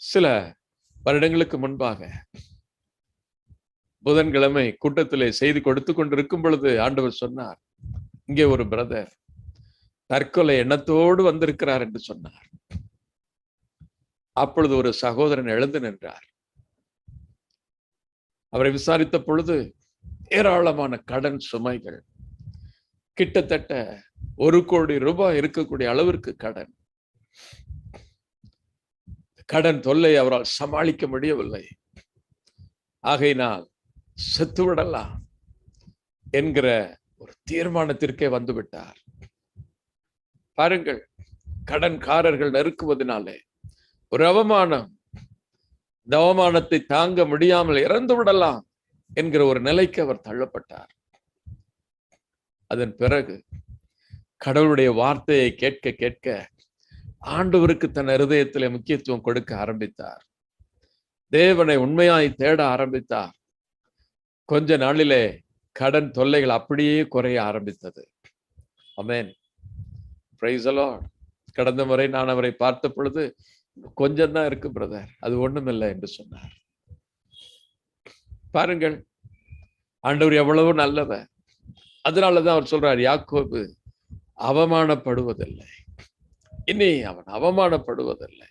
சில வருடங்களுக்கு முன்பாக புதன்கிழமை கூட்டத்திலே செய்தி கொடுத்து கொண்டிருக்கும் பொழுது ஆண்டவர் சொன்னார், இங்கே ஒரு பிரதர் தற்கொலை எண்ணத்தோடு வந்திருக்கிறார் என்று சொன்னார். அப்பொழுது ஒரு சகோதரன் எழுந்து நின்றார். அவரை விசாரித்த பொழுது ஏராளமான கடன் சுமைகள், கிட்டத்தட்ட 1 கோடி ரூபாய் இருக்கக்கூடிய அளவிற்கு கடன் தொல்லை அவரால் சமாளிக்க முடியவில்லை. ஆகையினால் செத்துவிடலாம் என்கிற ஒரு தீர்மானத்திற்கே வந்துவிட்டார். பாருங்கள், கடன்காரர்கள் நெருக்குவதனாலே ஒரு அவமானம், இந்த அவமானத்தை தாங்க முடியாமல் இறந்து விடலாம் என்கிற ஒரு நிலைக்கு அவர் தள்ளப்பட்டார். அதன் பிறகு கடவுளுடைய வார்த்தையை கேட்க கேட்க ஆண்டவருக்கு தன் இருதயத்திலே முக்கியத்துவம் கொடுக்க ஆரம்பித்தார். தேவனை உண்மையாய் தேட ஆரம்பித்தார். கொஞ்ச நாளிலே கடன் தொல்லைகள் அப்படியே குறைய ஆரம்பித்தது. ஆமென். Praise the Lord. கடந்த முறை நான் அவரை பார்த்த பொழுது, கொஞ்சம் தான் இருக்கு பிரதர், அது ஒண்ணுமில்லை என்று சொன்னார். பாருங்கள், ஆண்டவர் எவ்வளவு நல்லவர். அதனாலதான் அவர் சொல்றார், யாக்கோபு அவமானப்படுவதில்லை, இனி அவன் அவமானப்படுவதில்லை.